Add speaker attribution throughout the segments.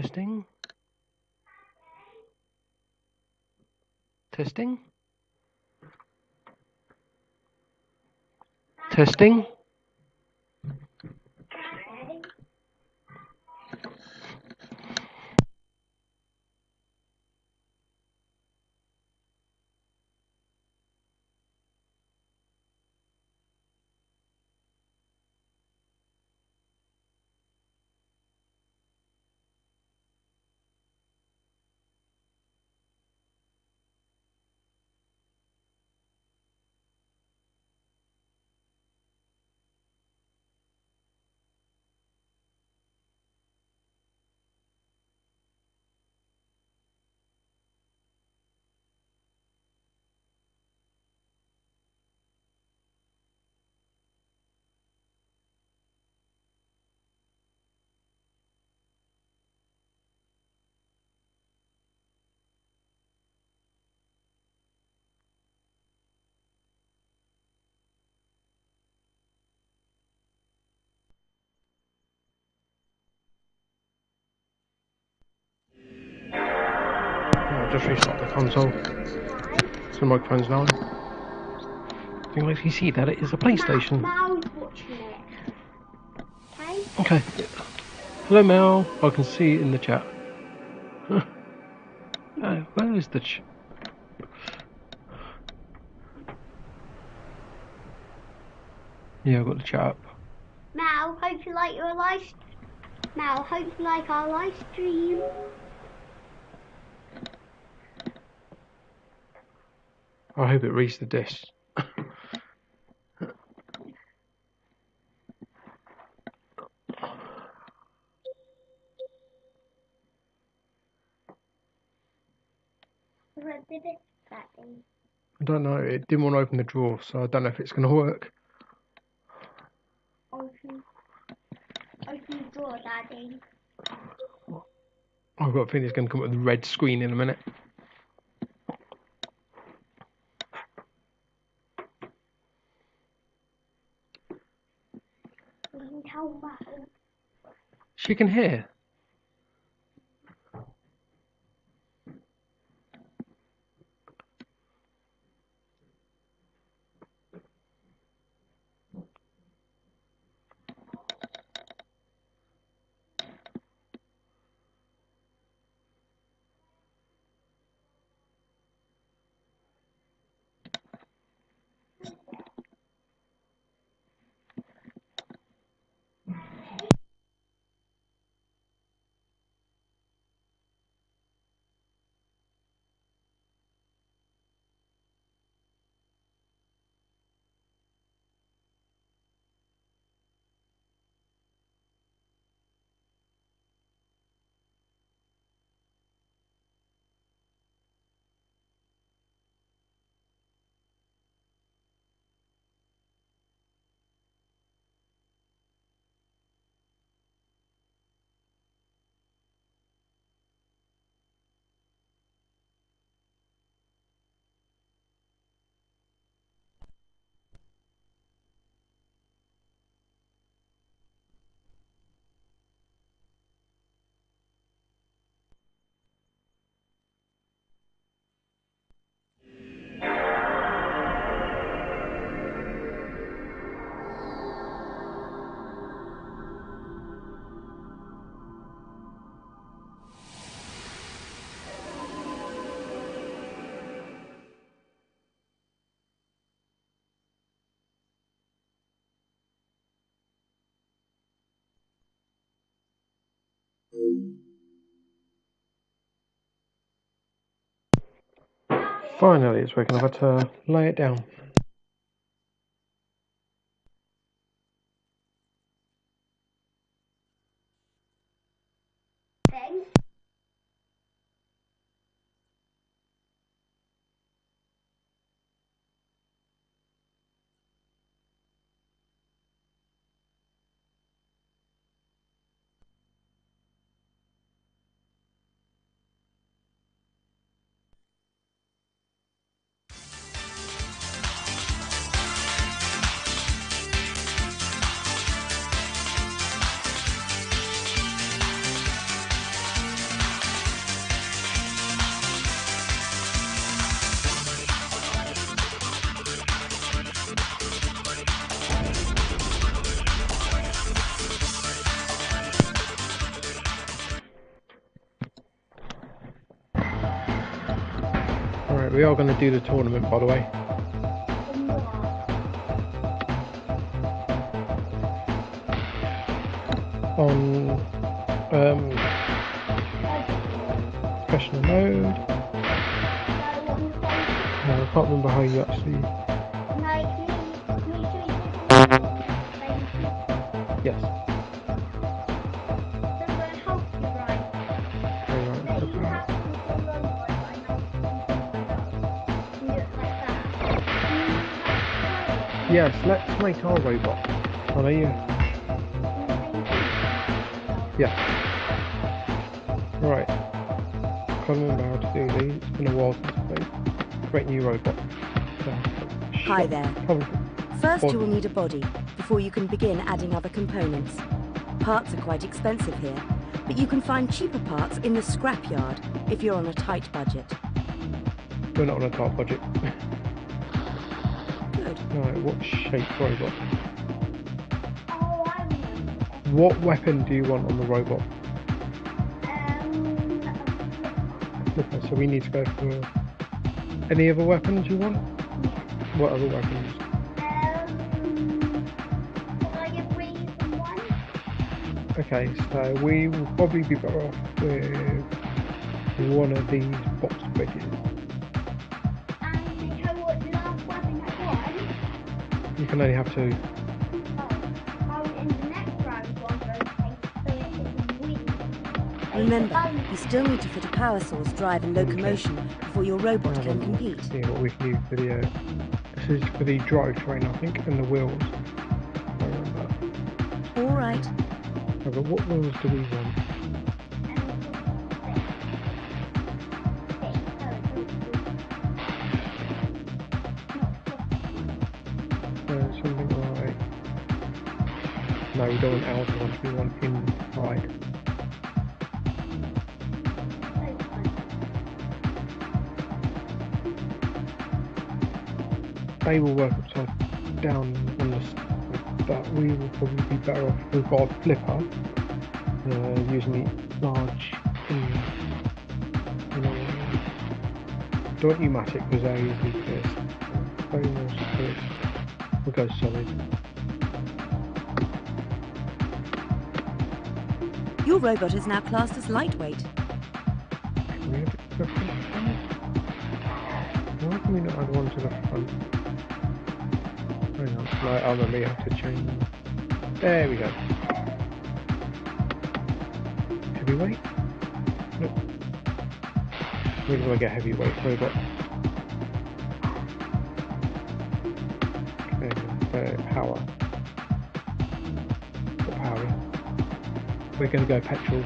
Speaker 1: Testing. Testing. Testing. I'll just restart the console. So the microphone's now on. You can actually see that it is a PlayStation.
Speaker 2: Mal's watching it.
Speaker 1: Okay. Hello, Mel. I can see it in the chat. Where is the Yeah, I've got the chat up.
Speaker 2: Mal, hope you like your Mal, hope you like our live stream.
Speaker 1: I hope it reads the disc.
Speaker 2: What did it say?
Speaker 1: I don't know. It didn't want to open the drawer, so I don't know if it's going to work.
Speaker 2: Open the door, Daddy.
Speaker 1: I've got a feeling it's going to come up with a red screen in a minute.
Speaker 2: You can tell Mal.
Speaker 1: She can hear. Finally, it's working. I've had to lay it down. we are going to do the tournament, by the way. On professional mode. No, I can't remember how you actually. Yes. Yes, let's make our robot. I know you. Yeah. Right. Can't remember how to do these. It's been a while since I played. Create new robot.
Speaker 3: Hi there. First you will need a body before you can begin adding other components. Parts are quite expensive here, but you can find cheaper parts in the scrapyard if you're on a tight budget.
Speaker 1: We're not on a tight budget.
Speaker 3: Good.
Speaker 1: Right, what shape robot? What weapon do you want on the robot? Flipper. So we need to go for any other weapons you want? Yeah. What other weapons? Okay, so we will probably be better off with one of these box bridges.
Speaker 2: And you know what the last weapon I won?
Speaker 1: You can only have two.
Speaker 2: In the next round one rotate so it wins.
Speaker 3: Remember, you still need to fit a power source, drive and locomotion before your robot can compete.
Speaker 1: See what we can use video. This is for the drivetrain, I think, and the wheels. I remember.
Speaker 3: All right.
Speaker 1: Oh, but what wheels do we want? Something like... No, we don't want outer ones, we want inside. They will work upside down on the side, but we will probably be better off. We've got a flipper using the large, don't pneumatic because they're usually this. Very more solid. We'll go solid.
Speaker 3: Your robot is now classed as lightweight.
Speaker 1: Can we have it to the front? Why can we not add one to the front? Hang on, no, I remember you have to change them. There we go. Heavyweight? Nope. We're going to get heavyweight robot. Okay, power. What power? We're going to go petrol.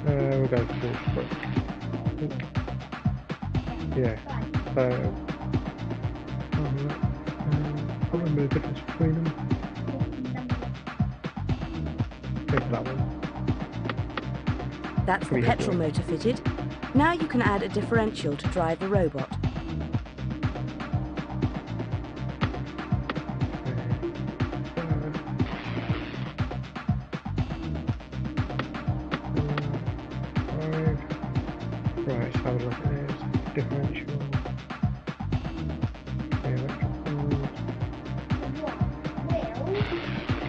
Speaker 1: We'll go full sprint. Yeah. I can't remember the difference between them. Go for that one.
Speaker 3: That's the petrol motor fitted. Now you can add a differential to drive the robot.
Speaker 1: Right, let's have a look at this. Differential.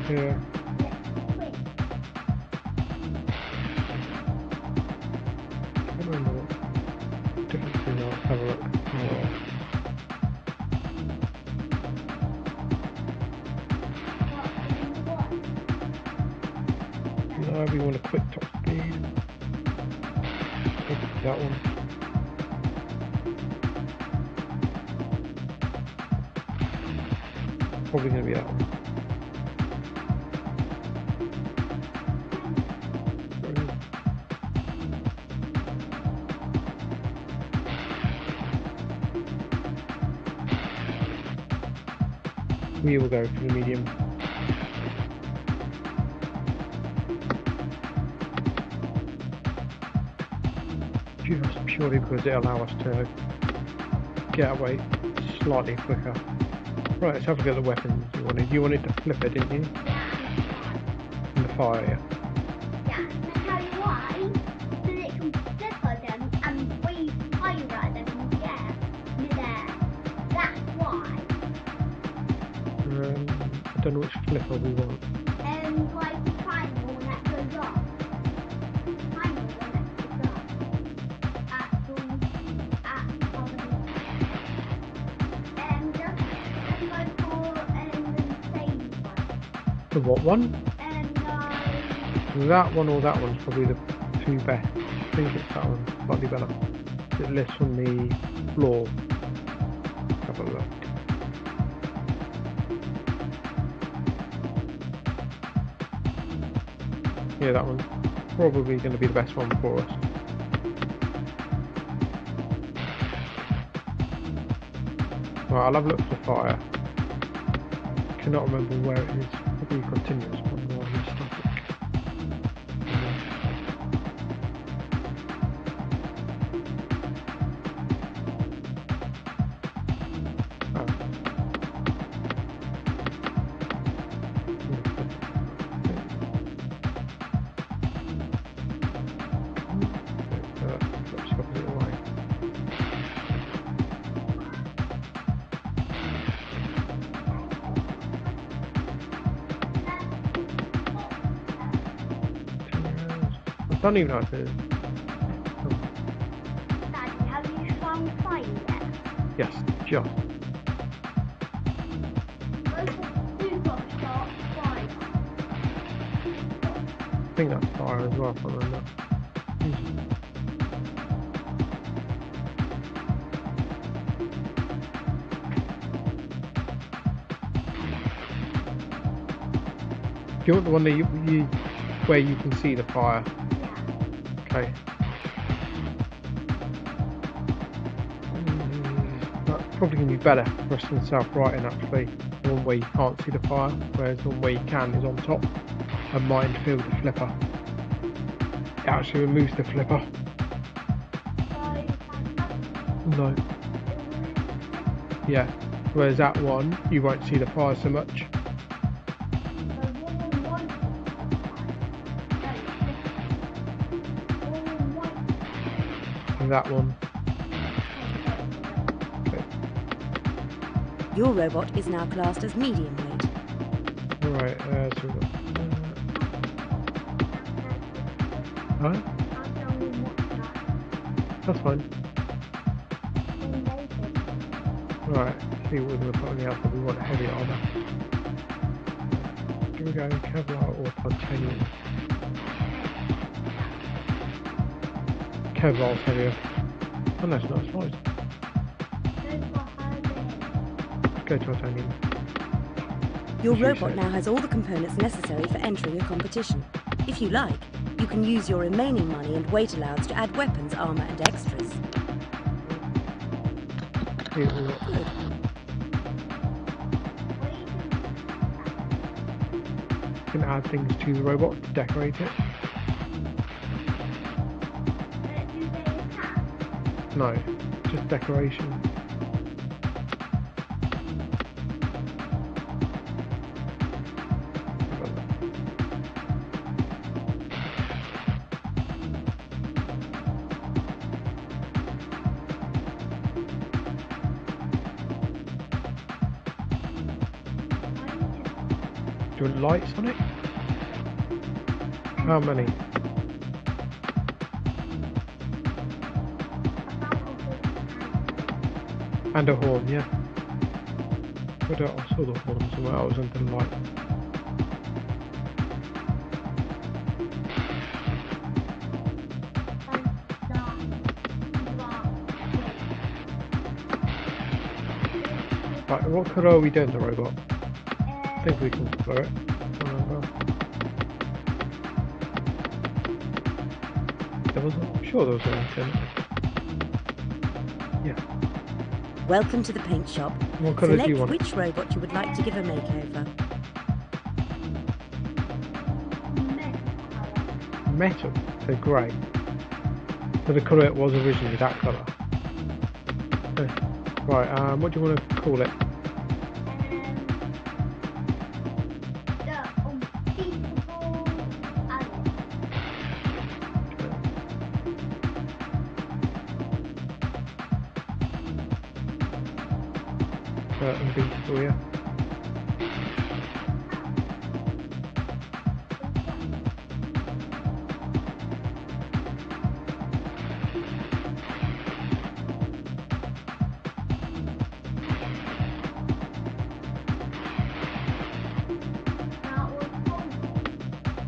Speaker 1: Yeah. I don't know what difference is. Let's have a look. No, we want a quick top speed. That one. Probably going to be that one. We will go for the medium. Just purely because it allows us to get away slightly quicker. Right, let's have a look at the weapons you wanted. You wanted to flip it, didn't you? fire.
Speaker 2: Yeah, and I tell you why. So that it can flipper them and breathe fire at them in the air, mid-air. That's why.
Speaker 1: I don't know which flipper we want.
Speaker 2: Like the triangle one that goes off. Triangle one that goes off. Just go for the same one.
Speaker 1: The what one?
Speaker 2: No.
Speaker 1: That one or that one's probably the two best. I think it's that one, slightly better. It lifts on the floor. Have a look. Yeah, that one's probably going to be the best one for us. Right, I'll have a look for fire. Cannot remember where it is. Probably continuous one more than static. I don't even know if it is.
Speaker 2: Daddy, have you found fire yet?
Speaker 1: Yes, just. I think that's fire as well, if I remember. Do you want the one that you where you can see the fire? Okay. That's probably going to be better for us than self-righting actually. The one where you can't see the fire, whereas the one where you can is on top. And minefield the flipper. It actually removes the flipper. No. Yeah. Whereas that one, you won't see the fire so much. That one. Okay.
Speaker 3: Your robot is now classed as medium weight.
Speaker 1: Alright, so we've got... Huh? That's fine. Right, see what we're going to put on the outside. We want heavy armour. Do we go Kevlar or titanium? Kevlar's heavier. Oh no, it's not, it's right. Let's go titanium.
Speaker 3: Your robot now has all the components necessary for entering a competition. If you like, you can use your remaining money and weight allowance to add weapons, armour and extras.
Speaker 1: Good. You can add things to the robot to decorate it. No, just decoration. Do you want lights on it? How many? And a horn, yeah. I saw the horn somewhere else under the light. Right, what colour are we doing the robot? I think we can colour it. I'm sure there was one in it. Yeah.
Speaker 3: Welcome to the paint shop.
Speaker 1: What colour do you want?
Speaker 3: Select which robot you would like to give a makeover.
Speaker 1: Metal, so grey. So the colour it was originally, that colour. Okay. Right, what do you want to call it? certain beast for you.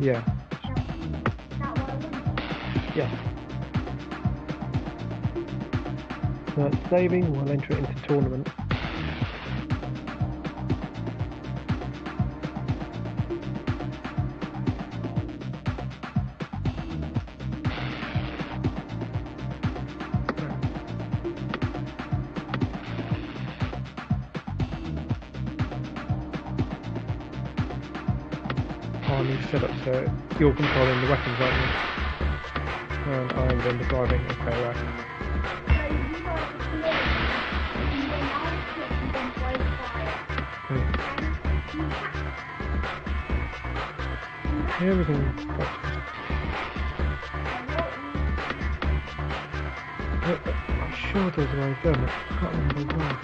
Speaker 1: Yeah. Yeah. So it's saving, we'll enter it into tournament. New setup, so you're controlling the weapons, aren't you? And I'm doing the driving. Okay, right. Okay. Yeah, everything. I'm sure there's a way of doing it. I can't remember where.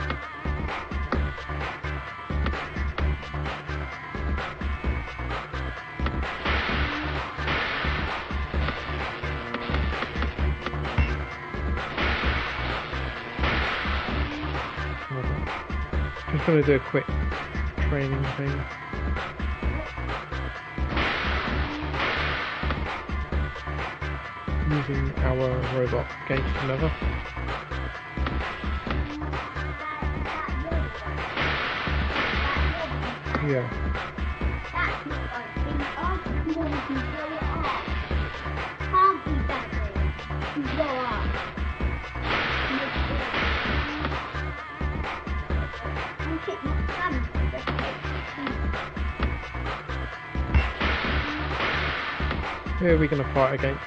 Speaker 1: Just going to do a quick training thing. Using our robot gauge lever. Yeah.
Speaker 2: That's not going to be us. Come on, we can blow it up. Can't we, Daddy? We blow up. I'm shit not done.
Speaker 1: Who are we going to fight against?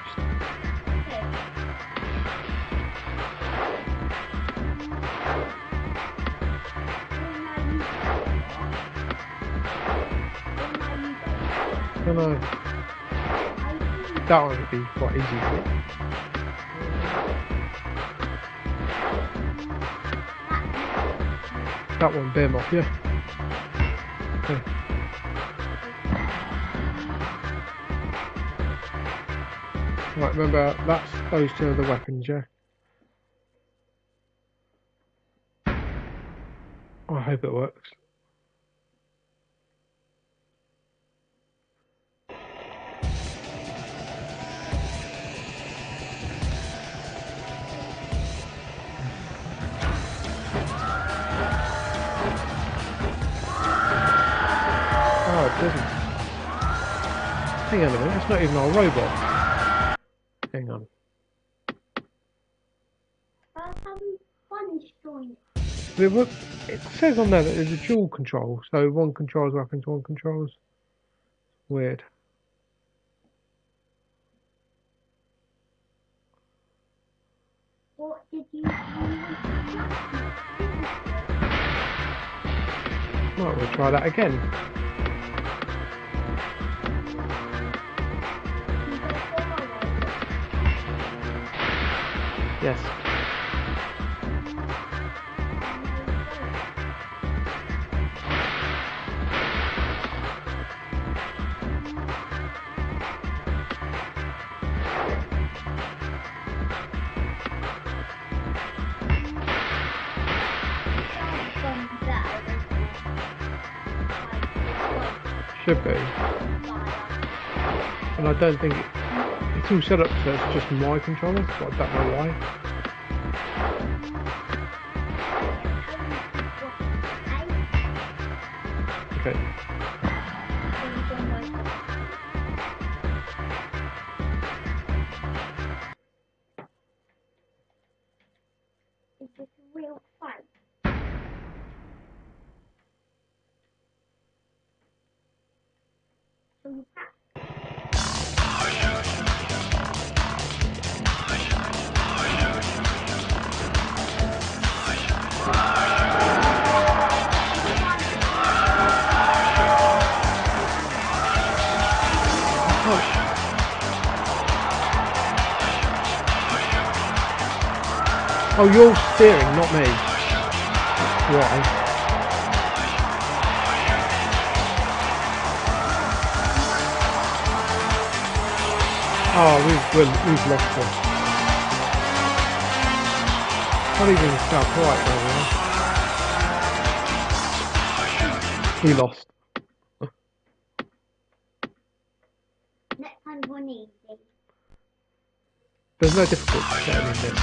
Speaker 1: I don't know. That one would be quite easy for it. That one, bear moth, yeah. Okay. Right, remember, that's those two are the weapons, yeah? I hope it works. Oh, it doesn't. Hang on a minute, it's not even our robot. Hang on. It says on there that there's a dual control, so one controls weapons, one controls. Weird.
Speaker 2: What did you
Speaker 1: Right, we'll try that again. Yes. Should be. And I don't think it's all set up so it's just my controllers, but I don't know why. Okay.
Speaker 2: Is this a real fight?
Speaker 1: Oh, you're steering, not me. Why? Oh, we've lost them. Not even south right there, we lost.
Speaker 2: Next time one easy.
Speaker 1: There's no difficulty getting in this.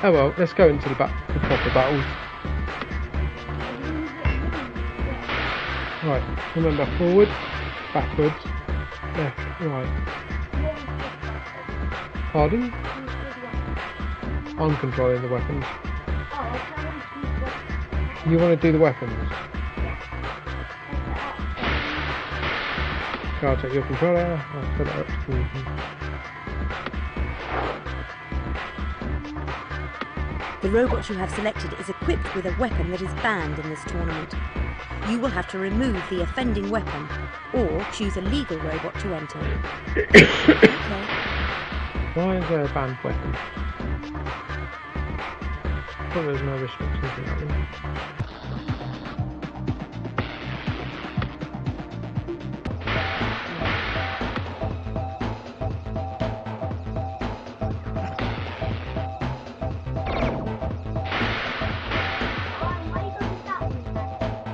Speaker 1: Oh well, let's go into the proper battles. Right, remember forward, backwards, left, right. Pardon? I'm controlling the weapons. You want to do the weapons? So I'll take your controller, I'll set it up so you can...
Speaker 3: The robot you have selected is equipped with a weapon that is banned in this tournament. You will have to remove the offending weapon, or choose a legal robot to enter. Okay.
Speaker 1: Why is there a banned weapon? Well, there's no restrictions in that one.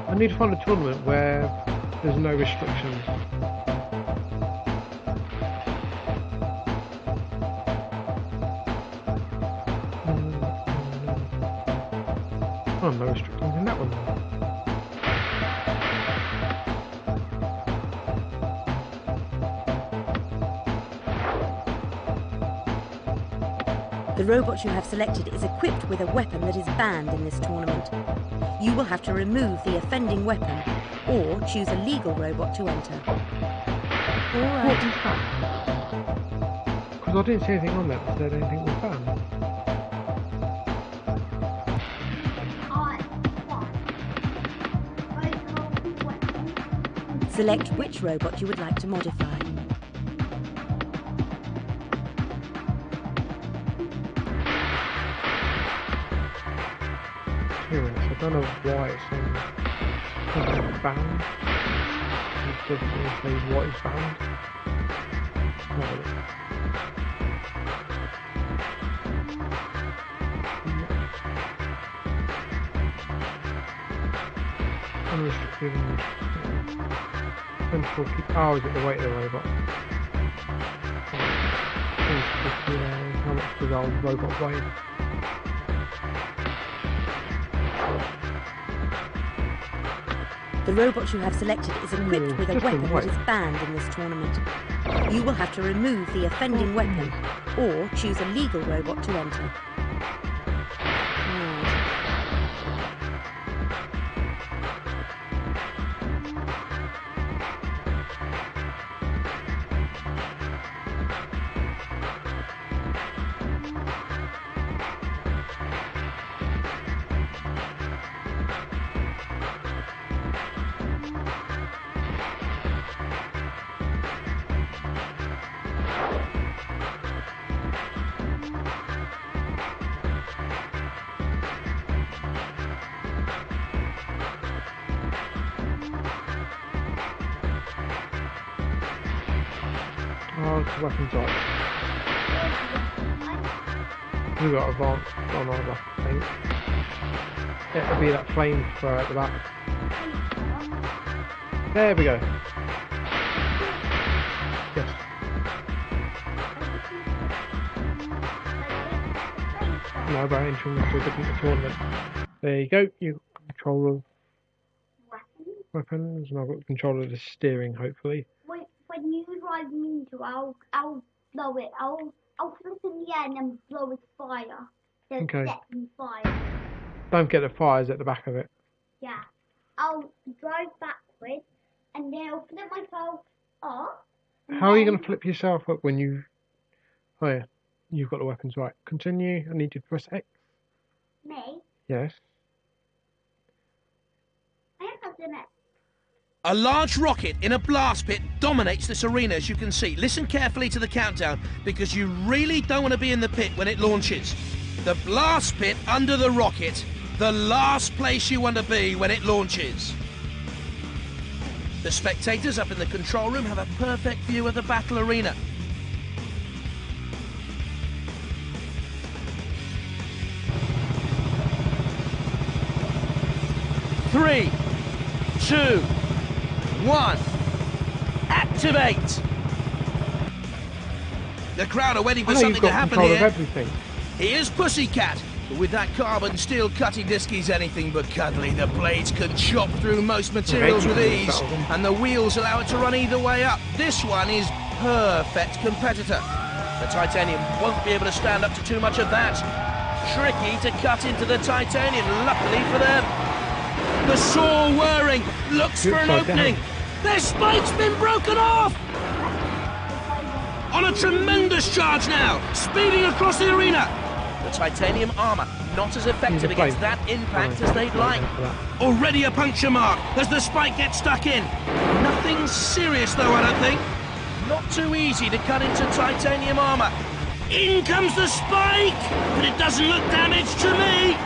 Speaker 1: I need to find a tournament where there's no restrictions. Oh, no restrictions in that one then.
Speaker 3: The robot you have selected is equipped with a weapon that is banned in this tournament. You will have to remove the offending weapon, or choose a legal robot to enter. Alright.
Speaker 1: What is that? Because I didn't see anything on that that said anything was banned.
Speaker 3: Select which robot you would like to modify.
Speaker 1: I don't know why it's saying something banned. It doesn't say what is banned. Unrestricted. Oh, is it the weight of the robot? How much does our robot weigh?
Speaker 3: The robot you have selected is equipped with a weapon that is banned in this tournament. You will have to remove the offending weapon, or choose a legal robot to enter.
Speaker 1: Oh, it's the weapons right. We've got advanced on either, I think. It'll be that flamethrower at the back. There we go. Yes. No, about entering into a different tournament. There you go. You've got control of weapons, and I've got control of the steering, hopefully.
Speaker 2: When you drive me into, I'll blow it. I'll flip in the air and then blow its fire. Then
Speaker 1: Okay.
Speaker 2: set in fire.
Speaker 1: Don't get the fires at the back of it.
Speaker 2: Yeah. I'll drive backwards and then I'll flip myself off.
Speaker 1: How are you going to flip yourself up when you... Oh yeah, you've got the weapons right. Continue. I need you to press X.
Speaker 2: Me?
Speaker 1: Yes.
Speaker 2: I have done it.
Speaker 4: A large rocket in a blast pit dominates this arena, as you can see. Listen carefully to the countdown, because you really don't want to be in the pit when it launches. The blast pit under the rocket, the last place you want to be when it launches. The spectators up in the control room have a perfect view of the battle arena. Three, two, one, activate! The crowd are waiting for something to happen here. Here's Pussycat, but with that carbon steel cutting disc, he's anything but cuddly. The blades can chop through most materials with ease, and the wheels allow it to run either way up. This one is perfect competitor. The titanium won't be able to stand up to too much of that. Tricky to cut into the titanium, luckily for them. The saw whirring, looks for an opening. Their spike's been broken off! On a tremendous charge now, speeding across the arena. The titanium armour not as effective against that impact as they'd like. Already a puncture mark as the spike gets stuck in. Nothing serious though, I don't think. Not too easy to cut into titanium armour. In comes the spike, but it doesn't look damaged to me.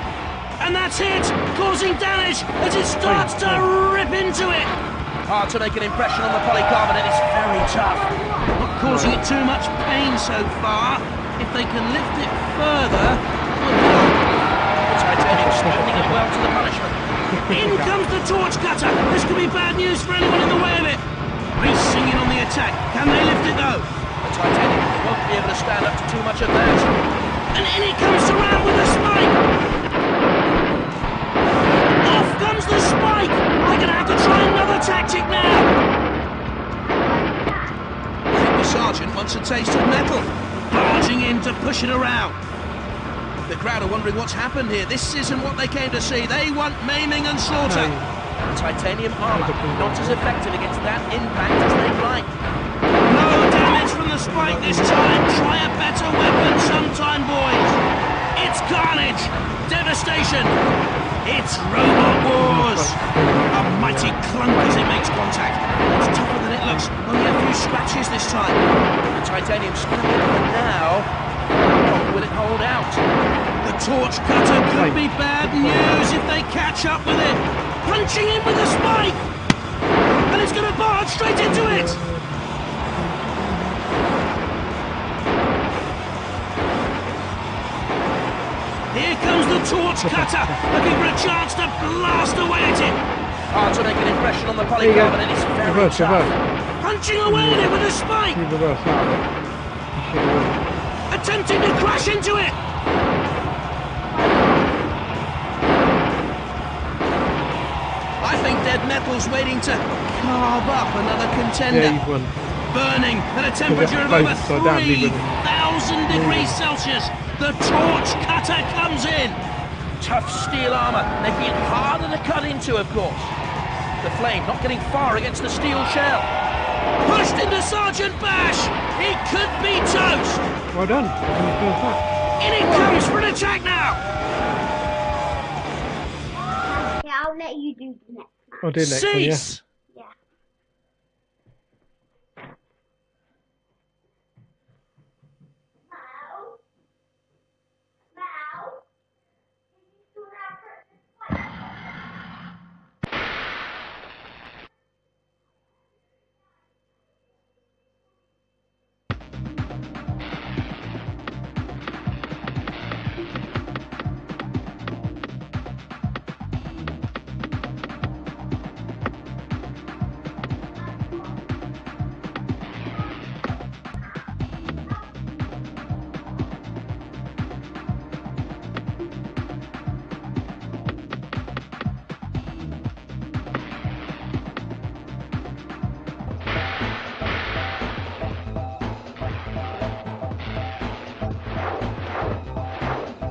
Speaker 4: And that's it, causing damage as it starts to rip into it. Hard to make an impression on the polycarbonate, it's very tough. Not causing it too much pain so far. If they can lift it further, the titanium's standing up well to the punishment. In comes the torch cutter. This could be bad news for anyone in the way of it. Racing in on the attack. Can they lift it though? The titanium won't be able to stand up to too much of that. And in it comes around with the spike. Off comes the spike. They're going to have to try another tactic now. I think the sergeant wants a taste of metal. Barging in to push it around. The crowd are wondering what's happened here. This isn't what they came to see. They want maiming and slaughter. Titanium armour, not as effective against that impact as they'd like. No damage from the spike this time. Try a better weapon sometime, boys. It's carnage, devastation. It's Robot Wars. A mighty clunk as it makes contact. It's tougher than it looks. Only a few scratches this time. The titanium stuck in for now. How long will it hold out? The torch cutter could be bad news if they catch up with it. Punching in with a spike! And it's going to barge straight into it! Here comes the torch cutter, looking for a chance to blast away at it. Hard to make an impression on the polycarbonate, it's very tough. Punching away at it with a spike! Attempting to crash into it! I think Dead Metal's waiting to carve up another contender. Burning at a temperature of over 3,000 degrees Celsius. The torch cutter comes in. Tough steel armour, making it harder to cut into, of course. The flame not getting far against the steel shell. Pushed into Sergeant Bash. He could be toast.
Speaker 1: Well done.
Speaker 4: In it comes for an attack now.
Speaker 2: Yeah, I'll let you do the next one.
Speaker 1: I'll do next one, yeah.
Speaker 2: Yeah.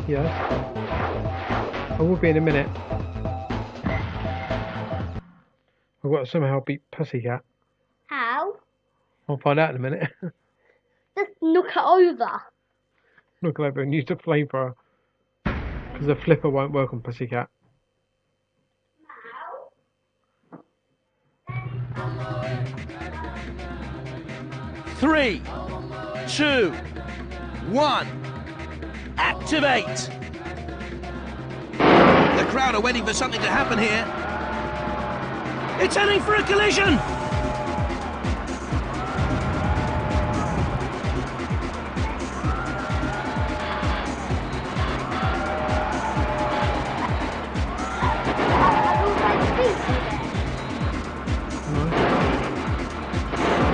Speaker 1: Yes. I will be in a minute. I've got to somehow beat Pussycat.
Speaker 2: How?
Speaker 1: I'll find out in a minute.
Speaker 2: Just knock it over.
Speaker 1: Look over and use the flamethrower. Because the flipper won't work on Pussycat.
Speaker 4: Three, two, one. activate. The crowd are waiting for something to happen here. It's heading for a collision.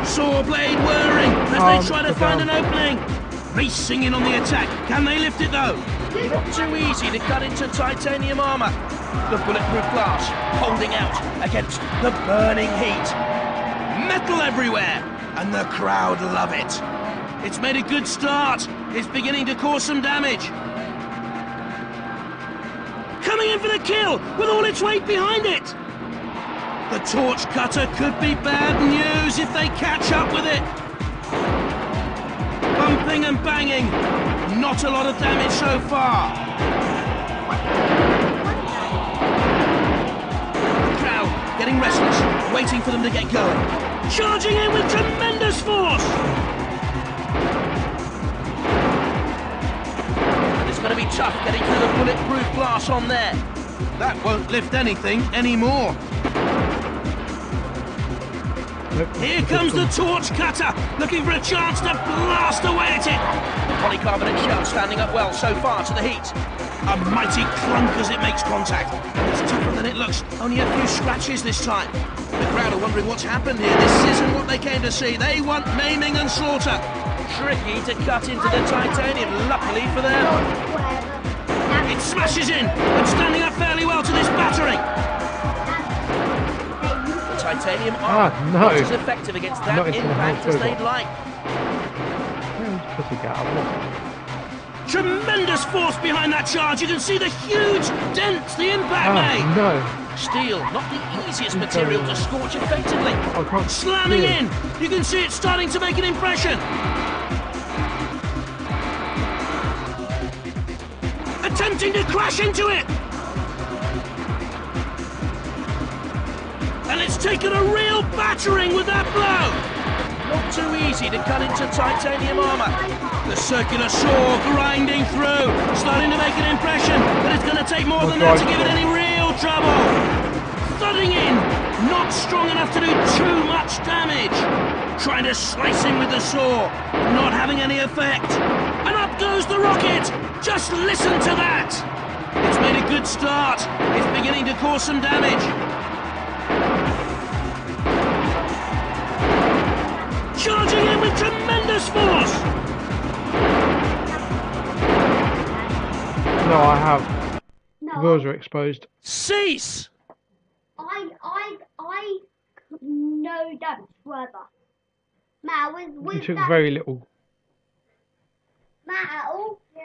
Speaker 4: Saw blade whirring as they try to find an opening. Racing in on the attack. Can they lift it though? Not too easy to cut into titanium armour. The bulletproof glass holding out against the burning heat. Metal everywhere, and the crowd love it. It's made a good start. It's beginning to cause some damage. Coming in for the kill with all its weight behind it. The torch cutter could be bad news if they catch up with it. Bumping and banging. Not a lot of damage so far. The crowd getting restless, waiting for them to get going. Charging in with tremendous force. And it's going to be tough getting through the bulletproof glass on there. That won't lift anything anymore. Here comes the torch cutter, looking for a chance to blast away at it. The polycarbonate shell standing up well so far to the heat. A mighty clunk as it makes contact. It's tougher than it looks, only a few scratches this time. The crowd are wondering what's happened here. This isn't what they came to see. They want maiming and slaughter. Tricky to cut into the titanium, luckily for them. It smashes in and standing up fairly well to this battering. Titanium armor not as effective against that impact as they'd like. Tremendous force behind that charge. You can see the huge dents the impact made.
Speaker 1: No.
Speaker 4: Steel, not the easiest material to scorch effectively. Slamming in. You can see it starting to make an impression. Attempting to crash into it. And it's taken a real battering with that blow. Not too easy to cut into titanium armour. The circular saw grinding through, starting to make an impression, but it's going to take more than that to give it any real trouble. Thudding in, not strong enough to do too much damage. Trying to slice in with the saw, not having any effect. And up goes the rocket. Just listen to that. It's made a good start. It's beginning to cause some damage. Charging in with tremendous force!
Speaker 1: No, I have. The wheels are exposed.
Speaker 4: Cease!
Speaker 2: I no don't further. Mal,
Speaker 1: You took very little.
Speaker 2: Mal? Yeah?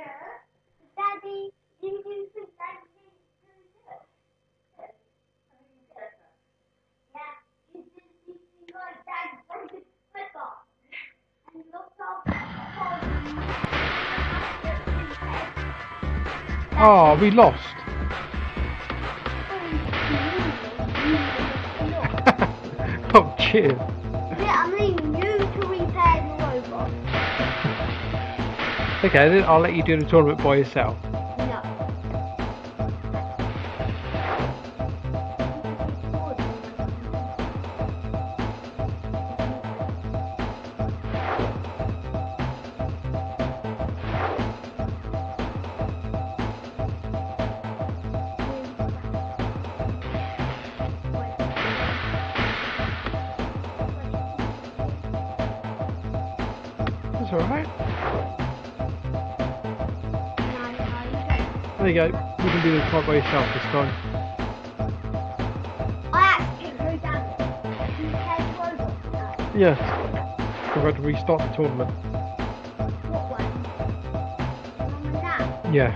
Speaker 2: Daddy, do you think Daddy needs to do it? Yeah, you think like Dad's broken flipper. And look
Speaker 1: Oh, we lost. Oh, cheers.
Speaker 2: Yeah, I mean you to repair the robot.
Speaker 1: Okay, then I'll let you do the tournament by yourself.
Speaker 2: No.
Speaker 1: That's alright. There you go. You can do the fight by yourself this time.
Speaker 2: I actually go down to repair the robot now.
Speaker 1: Yeah. We've had to restart the tournament.
Speaker 2: What one? Mum and Dad?
Speaker 1: Yeah.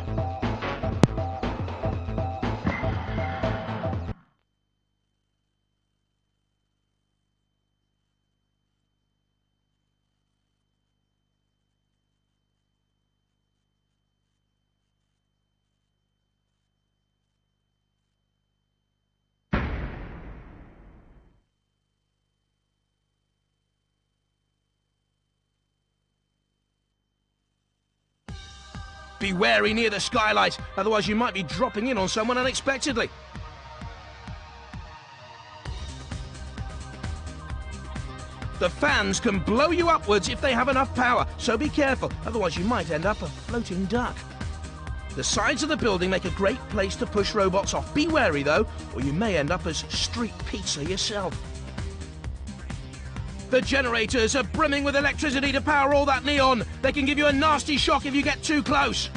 Speaker 4: Be wary near the skylight, otherwise you might be dropping in on someone unexpectedly. The fans can blow you upwards if they have enough power, so be careful, otherwise you might end up a floating duck. The sides of the building make a great place to push robots off. Be wary though, or you may end up as street pizza yourself. The generators are brimming with electricity to power all that neon. They can give you a nasty shock if you get too close.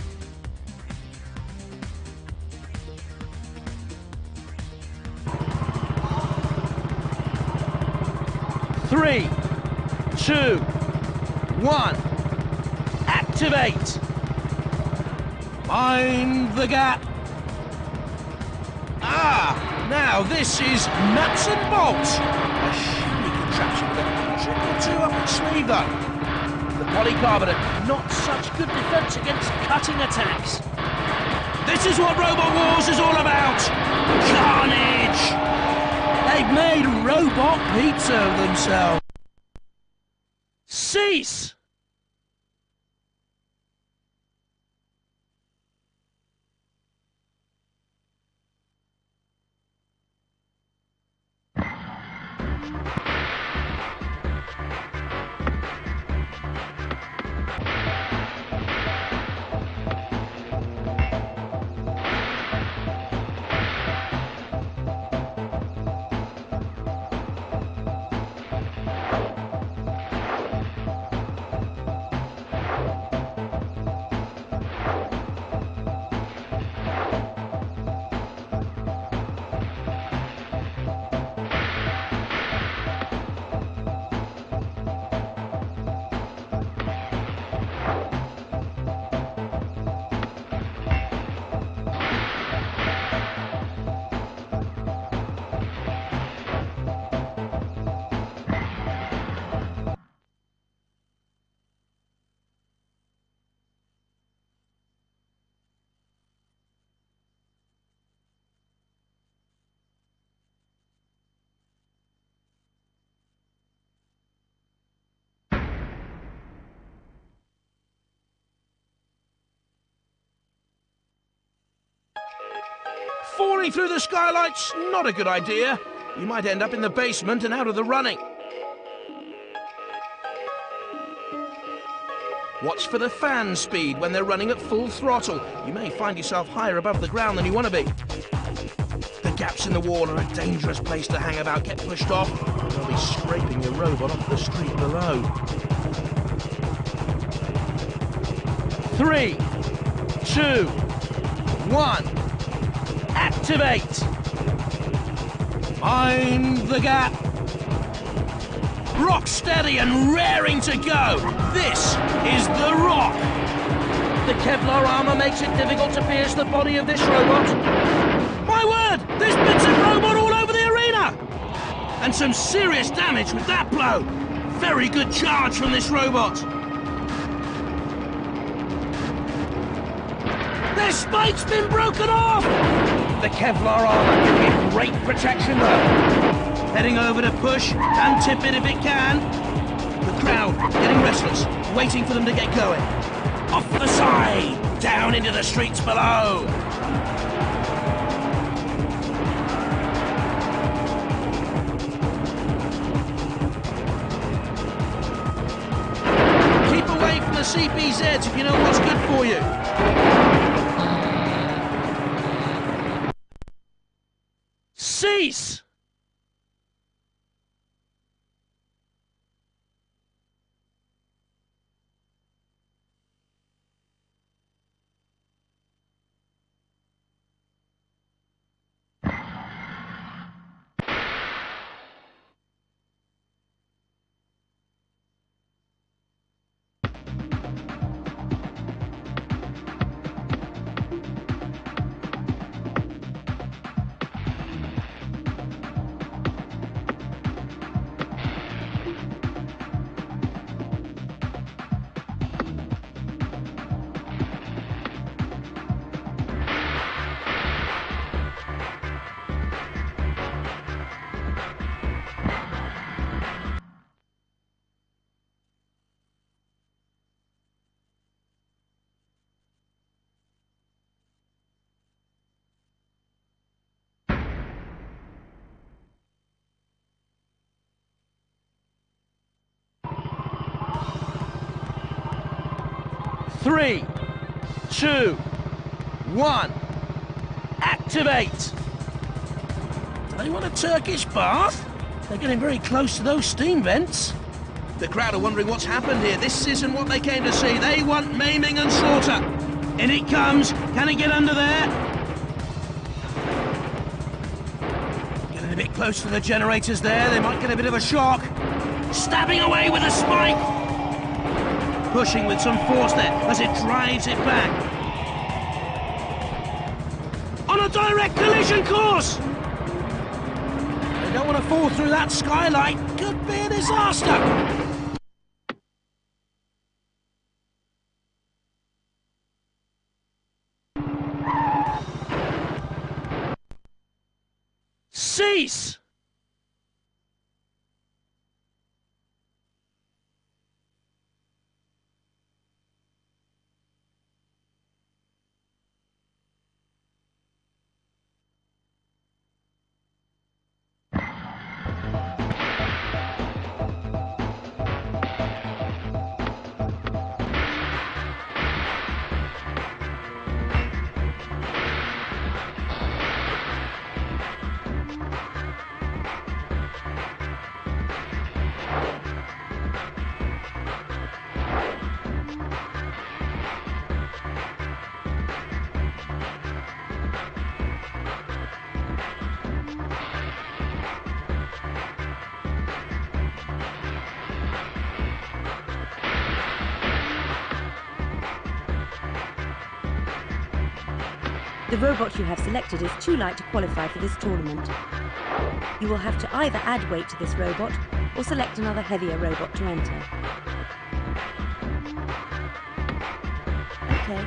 Speaker 4: Three, 2, 1, activate! Mind the gap! Now this is nuts and bolts! A shiny contraption with a trick or two up its sleeve though. The polycarbonate, not such good defense against cutting attacks. This is what Robot Wars is all about! Carnage! They've made robot pizza of themselves. Cease! Falling through the skylight's not a good idea. You might end up in the basement and out of the running. Watch for the fan speed when they're running at full throttle. You may find yourself higher above the ground than you want to be. The gaps in the wall are a dangerous place to hang about. Get pushed off, you'll be scraping your robot off the street below. 3, 2, 1. Activate! Mind the gap! Rock steady and raring to go! This is the Rock! The Kevlar armor makes it difficult to pierce the body of this robot. My word! There's bits of robot all over the arena! And some serious damage with that blow! Very good charge from this robot! Their spike's been broken off! The Kevlar armor can give great protection though. Heading over to push and tip it if it can. The crowd getting restless, waiting for them to get going. Off the side, down into the streets below. Keep away from the CPZs if you know what's good for you. Cease! 3, 2, 1. Activate! Do they want a Turkish bath? They're getting very close to those steam vents. The crowd are wondering what's happened here. This isn't what they came to see. They want maiming and slaughter. In it comes. Can it get under there? Getting a bit close to the generators there. They might get a bit of a shock. Stabbing away with a spike. Pushing with some force there as it drives it back. On a direct collision course! They don't want to fall through that skylight. Could be a disaster. Cease!
Speaker 3: The robot you have selected is too light to qualify for this tournament. You will have to either add weight to this robot or select another heavier robot to enter. Okay.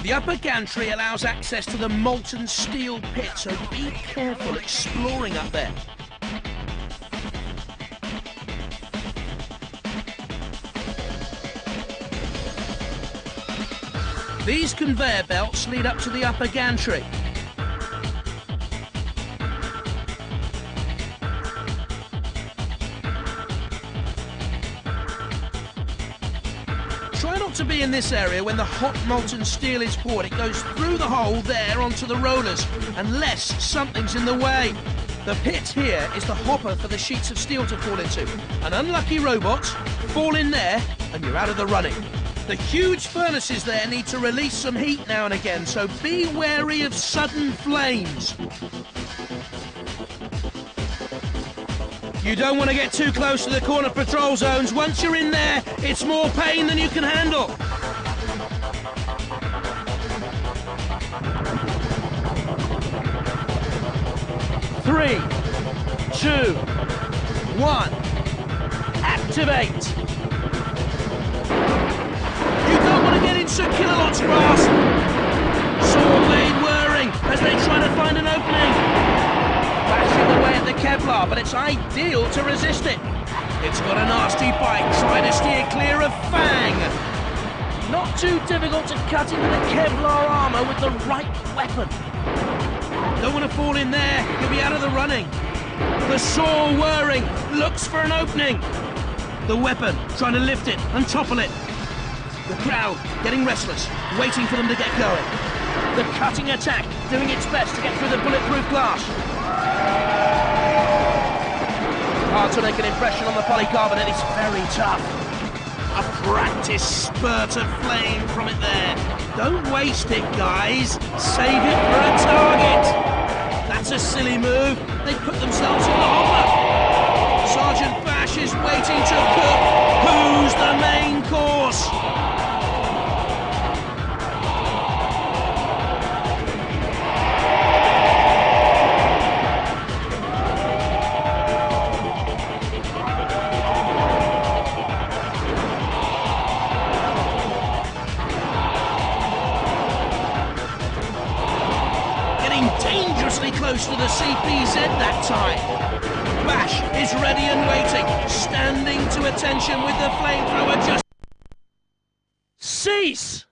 Speaker 4: The upper gantry allows access to the molten steel pit, so be careful exploring up there. These conveyor belts lead up to the upper gantry. Try not to be in this area when the hot molten steel is poured. It goes through the hole there onto the rollers, unless something's in the way. The pit here is the hopper for the sheets of steel to fall into. An unlucky robot, fall in there, and you're out of the running. The huge furnaces there need to release some heat now and again, so be wary of sudden flames. You don't want to get too close to the corner patrol zones. Once you're in there, it's more pain than you can handle. Three, 2, 1, activate. You don't want to get into kilowatts grasp. Saw blade whirring as they try to find an opening. Bashing away at the Kevlar, but it's ideal to resist it. It's got a nasty bite, try to steer clear of Fang. Not too difficult to cut into the Kevlar armour with the right weapon. Don't want to fall in there, you'll be out of the running. The saw whirring, looks for an opening. The weapon, trying to lift it and topple it. The crowd getting restless, waiting for them to get going. The cutting attack, doing its best to get through the bulletproof glass. Hard to make an impression on the polycarbonate, it's very tough. A practice spurt of flame from it there. Don't waste it, guys. Save it for a target. That's a silly move. They put themselves on the hopper. Sergeant Bash is waiting to cook. Who's the main course? Came dangerously close to the CPZ that time. Bash is ready and waiting, standing to attention with the flamethrower just... Cease!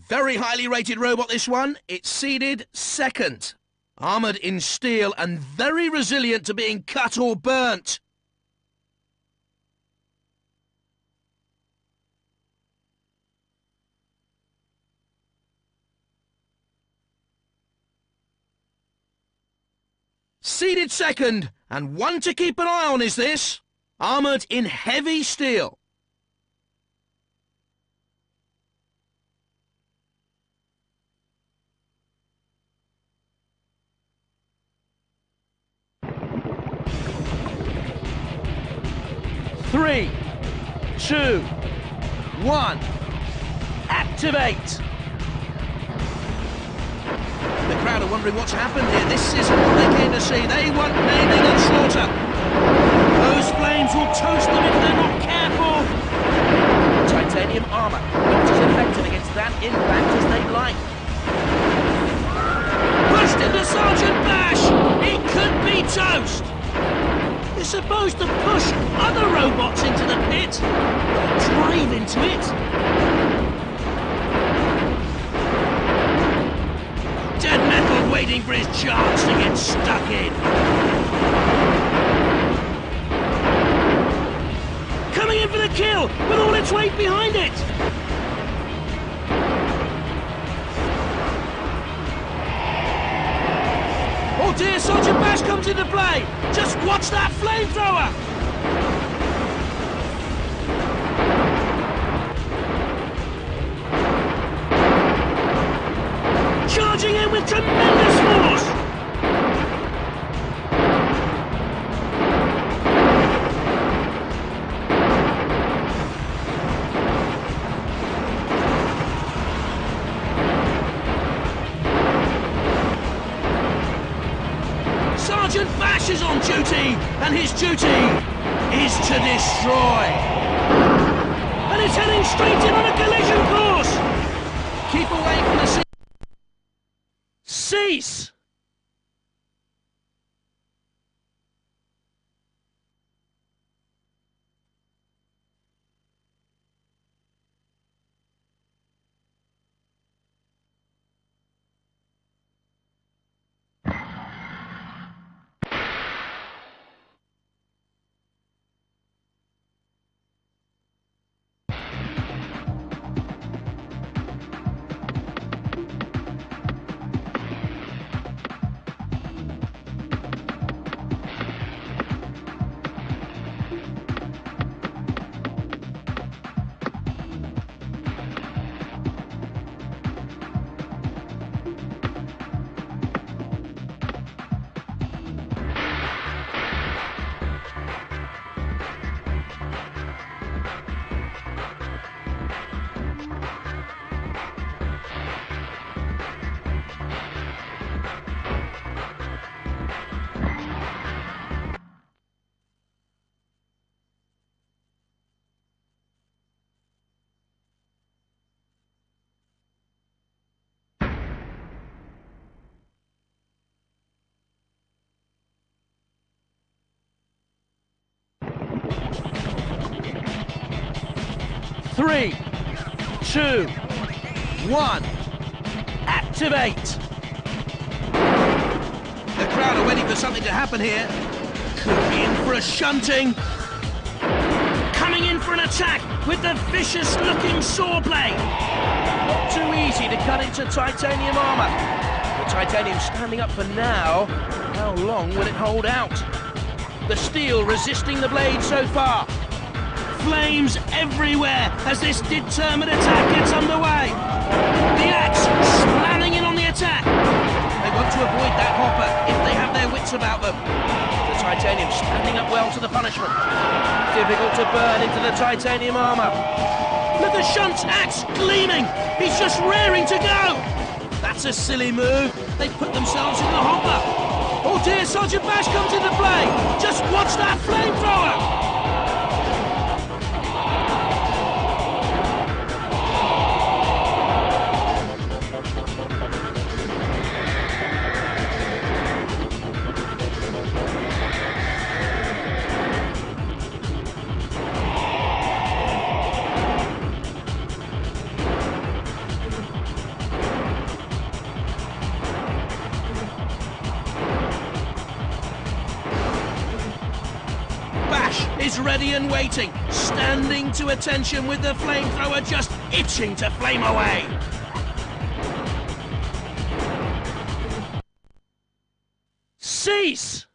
Speaker 4: Very highly rated robot, this one. It's seeded second. Armoured in steel and very resilient to being cut or burnt. Seeded second, and one to keep an eye on is this. Armoured in heavy steel. Three, two, one, activate! The crowd are wondering what's happened here. This isn't what they came to see. They want naming and slaughter. Those flames will toast them if they're not careful. Titanium armour, not as effective against that impact as they'd like. Pushed into Sergeant Bash! It could be toast! They're supposed to push other robots into the pit, not drive into it. Dead metal waiting for his chance to get stuck in. Coming in for the kill with all its weight behind it. Oh dear, Sergeant Bash comes into play! Just watch that flamethrower! Charging in with tremendous force! Sergeant Bash is on duty, and his duty is to destroy. And it's heading straight in on a collision course. Keep away from the sea. Cease! Three, 2, 1, activate! The crowd are waiting for something to happen here. Could be in for a shunting. Coming in for an attack with the vicious-looking saw blade. Not too easy to cut into titanium armour. The titanium standing up for now. How long will it hold out? The steel resisting the blade so far. Flames everywhere as this determined attack gets underway. The axe slamming in on the attack. They want to avoid that hopper if they have their wits about them. The titanium standing up well to the punishment. Difficult to burn into the titanium armour. Look at Shunt's axe gleaming. He's just raring to go. That's a silly move. They put themselves in the hopper. Oh dear, Sergeant Bash comes into play. Just watch that flamethrower. Is ready and waiting, standing to attention with the flamethrower just itching to flame away. Cease!